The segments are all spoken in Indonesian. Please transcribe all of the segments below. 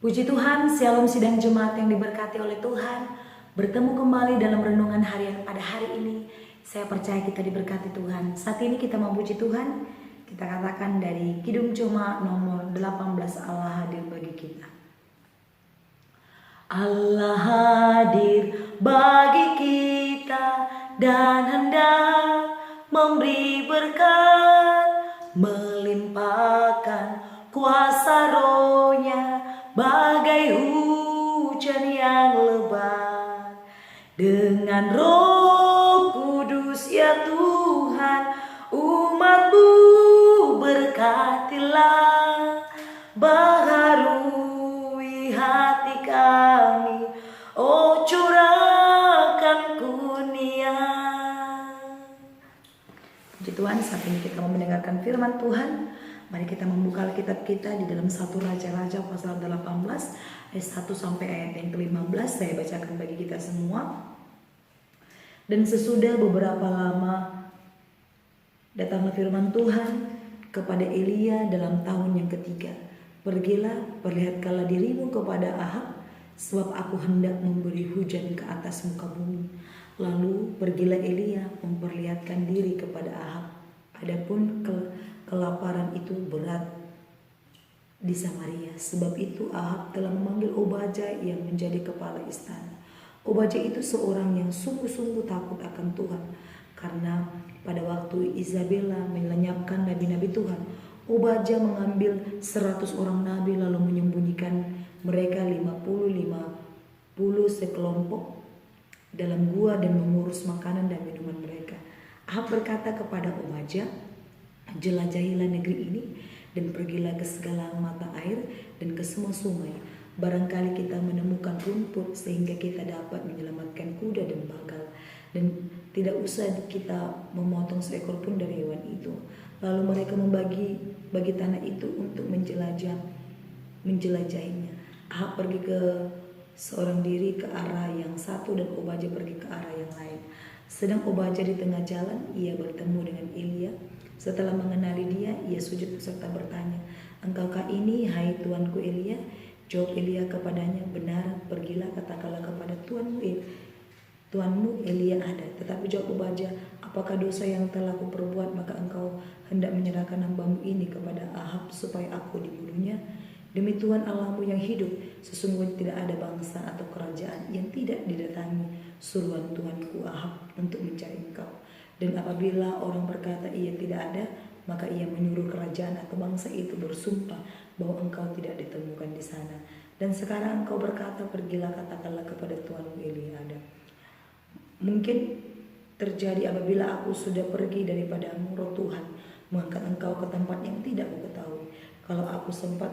Puji Tuhan, Shalom sidang jemaat yang diberkati oleh Tuhan. Bertemu kembali dalam renungan harian pada hari ini. Saya percaya kita diberkati Tuhan. Saat ini kita memuji Tuhan. Kita katakan dari Kidung Jemaat nomor 18, Allah hadir bagi kita. Allah hadir bagi kita dan hendak memberi berkat, melimpahkan kuasa rohnya bagai hujan yang lebat. Dengan Roh Kudus ya Tuhan, umat-Mu berkatilah, baharui hati kami, oh curahkan kurnia. Puji Tuhan, saat ini kita mau mendengarkan firman Tuhan. Mari kita membuka Alkitab kita di dalam 1 Raja-Raja pasal 18 ayat 1 sampai ayat yang ke-15. Saya bacakan bagi kita semua. Dan sesudah beberapa lama datanglah firman Tuhan kepada Elia dalam tahun yang ketiga. Pergilah, perlihatkanlah dirimu kepada Ahab, sebab aku hendak memberi hujan ke atas muka bumi. Lalu pergilah Elia memperlihatkan diri kepada Ahab. Adapun kelaparan itu berat di Samaria. Sebab itu Ahab telah memanggil Obadya yang menjadi kepala istana. Obadya itu seorang yang sungguh-sungguh takut akan Tuhan. Karena pada waktu Izabela melenyapkan nabi-nabi Tuhan, Obadya mengambil 100 orang nabi lalu menyembunyikan mereka 50 sekelompok dalam gua dan mengurus makanan dan minuman mereka. Ahab berkata kepada Obadya, jelajahilah negeri ini dan pergilah ke segala mata air dan ke semua sungai. Barangkali kita menemukan rumput sehingga kita dapat menyelamatkan kuda dan bagal. Dan tidak usah kita memotong seekor pun dari hewan itu. Lalu mereka bagi tanah itu untuk menjelajahinya. Ahab pergi ke seorang diri ke arah yang satu dan Obadya pergi ke arah yang lain. Sedang Obadya di tengah jalan, ia bertemu dengan Elia. Setelah mengenali dia, ia sujud serta bertanya, "Engkaukah ini, hai tuanku Elia?" Jawab Elia kepadanya, "Benar, pergilah katakanlah kepada tuanmu Elia ada." Tetapi jawab Obadya, "Apakah dosa yang telah kuperbuat maka engkau hendak menyerahkan hambamu ini kepada Ahab supaya aku dibunuhnya? Demi Tuhan Allahmu yang hidup, sesungguhnya tidak ada bangsa atau kerajaan yang tidak didatangi suruhan Tuanku Ahab untuk mencari engkau. Dan apabila orang berkata ia tidak ada, maka ia menyuruh kerajaan atau bangsa itu bersumpah bahwa engkau tidak ditemukan di sana. Dan sekarang engkau berkata, pergilah katakanlah kepada Tuanmu Elia ada." Mungkin terjadi apabila aku sudah pergi daripadamu, roh Tuhan mengangkat engkau ke tempat yang tidak aku ketahui. Kalau aku sempat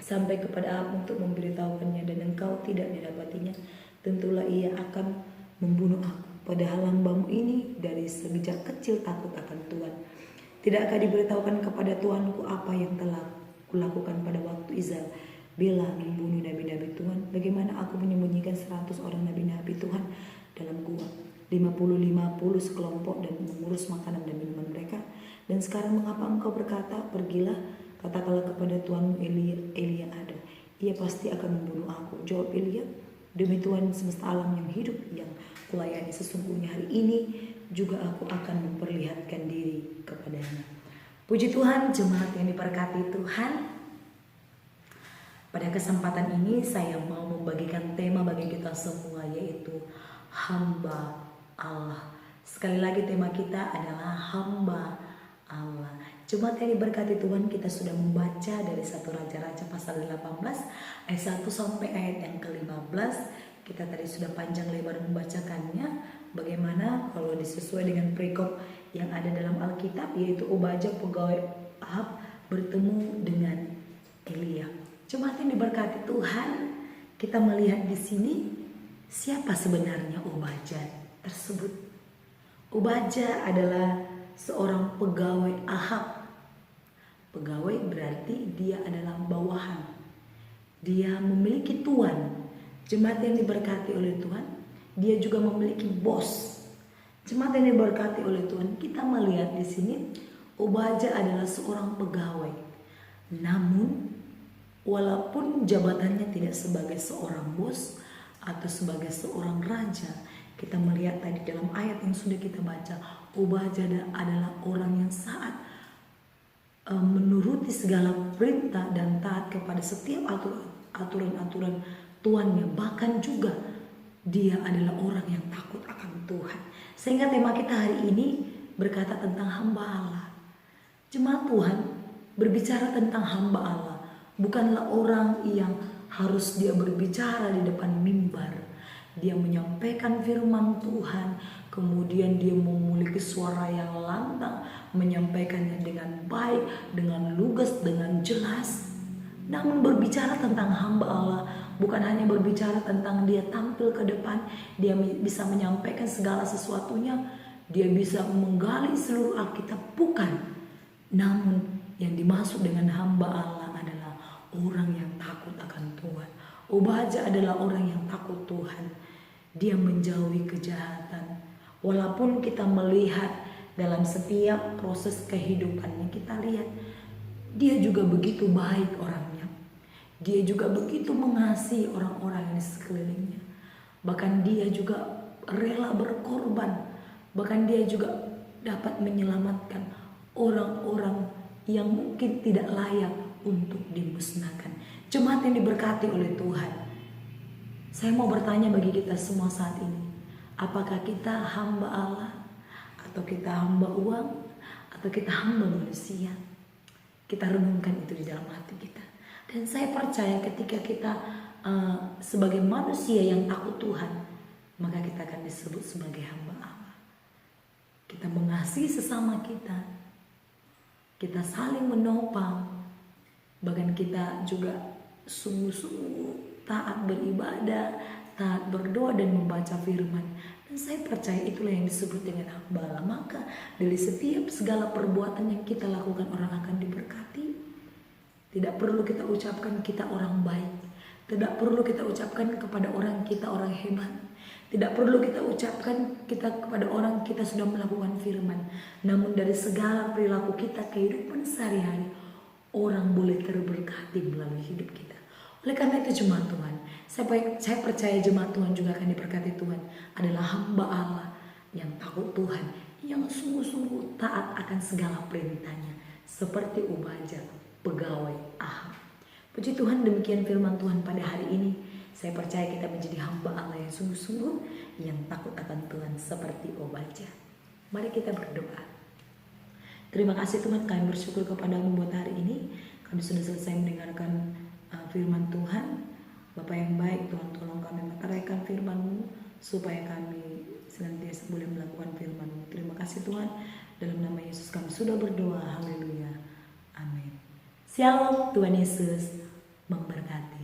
sampai kepada Ahab untuk memberitahukannya dan engkau tidak didapatinya, tentulah ia akan membunuh aku. Padahal hambamu ini dari sejak kecil takut akan Tuhan. Tidakkah diberitahukan kepada Tuanku apa yang telah kulakukan pada waktu Izabela membunuh nabi-nabi Tuhan? Bagaimana aku menyembunyikan 100 orang nabi-nabi Tuhan dalam gua, 50 sekelompok dan mengurus makanan dan minuman mereka? Dan sekarang mengapa engkau berkata, pergilah katakanlah kepada tuanmu Elia ada, ia pasti akan membunuh aku. Jawab Elia, demi Tuhan semesta alam yang hidup yang kulayani, sesungguhnya hari ini juga aku akan memperlihatkan diri kepadanya. Puji Tuhan, jemaat yang diberkati Tuhan. Pada kesempatan ini saya mau membagikan tema bagi kita semua, yaitu hamba Allah. Sekali lagi tema kita adalah hamba Allah. Jemaat yang diberkati Tuhan, kita sudah membaca dari 1 Raja-Raja pasal 18 ayat 1 sampai ayat yang ke-15. Kita tadi sudah panjang lebar membacakannya. Bagaimana kalau disesuai dengan perikop yang ada dalam Alkitab, yaitu Obadya pegawai Ahab bertemu dengan Elia. Jemaat yang diberkati Tuhan, kita melihat di sini siapa sebenarnya Obadya tersebut. Obadya adalah seorang pegawai Ahab. Pegawai berarti dia adalah bawahan. Dia memiliki tuan. Jemaat yang diberkati oleh Tuhan, dia juga memiliki bos. Jemaat yang diberkati oleh Tuhan, kita melihat di sini Obadya adalah seorang pegawai. Namun Walaupun jabatannya tidak sebagai seorang bos atau sebagai seorang raja, kita melihat tadi dalam ayat yang sudah kita baca, Obadya adalah orang yang menuruti segala perintah dan taat kepada setiap aturan-aturan tuannya. Bahkan juga dia adalah orang yang takut akan Tuhan. Sehingga tema kita hari ini berkata tentang hamba Allah. Jemaat Tuhan, berbicara tentang hamba Allah bukanlah orang yang harus dia berbicara di depan mimbar. Dia menyampaikan firman Tuhan, kemudian dia memiliki suara yang lantang, menyampaikannya dengan baik, dengan lugas, dengan jelas. Namun berbicara tentang hamba Allah bukan hanya berbicara tentang dia tampil ke depan, dia bisa menyampaikan segala sesuatunya, dia bisa menggali seluruh Alkitab, bukan. Namun yang dimaksud dengan hamba Allah adalah orang yang takut akan Tuhan. Obadya adalah orang yang takut Tuhan. Dia menjauhi kejahatan. Walaupun kita melihat dalam setiap proses kehidupannya, kita lihat dia juga begitu baik orangnya. Dia juga begitu mengasihi orang-orang yang di sekelilingnya. Bahkan dia juga rela berkorban. Bahkan dia juga dapat menyelamatkan orang-orang yang mungkin tidak layak untuk dimusnahkan. Jemaat yang diberkati oleh Tuhan, saya mau bertanya bagi kita semua saat ini, apakah kita hamba Allah, atau kita hamba uang, atau kita hamba manusia? Kita renungkan itu di dalam hati kita. Dan saya percaya ketika kita sebagai manusia yang takut Tuhan, maka kita akan disebut sebagai hamba Allah. Kita mengasihi sesama kita, kita saling menopang, bahkan kita juga sungguh-sungguh taat beribadah, taat berdoa dan membaca firman. Dan saya percaya itulah yang disebut dengan hamba Allah. Maka dari setiap segala perbuatan yang kita lakukan, orang akan diberkati. Tidak perlu kita ucapkan kita orang baik, tidak perlu kita ucapkan kepada orang kita orang hebat, tidak perlu kita ucapkan kita kepada orang kita sudah melakukan firman. Namun dari segala perilaku kita, kehidupan sehari-hari, orang boleh terberkati melalui hidup kita. Oleh karena itu jemaat Tuhan, saya percaya jemaat Tuhan juga akan diberkati Tuhan, adalah hamba Allah yang takut Tuhan, yang sungguh-sungguh taat akan segala perintahnya, seperti Obadya, pegawai Ahab. Puji Tuhan, demikian firman Tuhan pada hari ini. Saya percaya kita menjadi hamba Allah yang sungguh-sungguh, yang takut akan Tuhan seperti Obadya. Mari kita berdoa. Terima kasih Tuhan, kami bersyukur kepadamu buat hari ini. Kami sudah selesai mendengarkan firman Tuhan. Bapa yang baik, Tuhan tolong kami meteraikan firman-Mu supaya kami senantiasa boleh melakukan firman-Mu. Terima kasih Tuhan, dalam nama Yesus kami sudah berdoa. Haleluya. Amin. Shalom, Tuhan Yesus memberkati.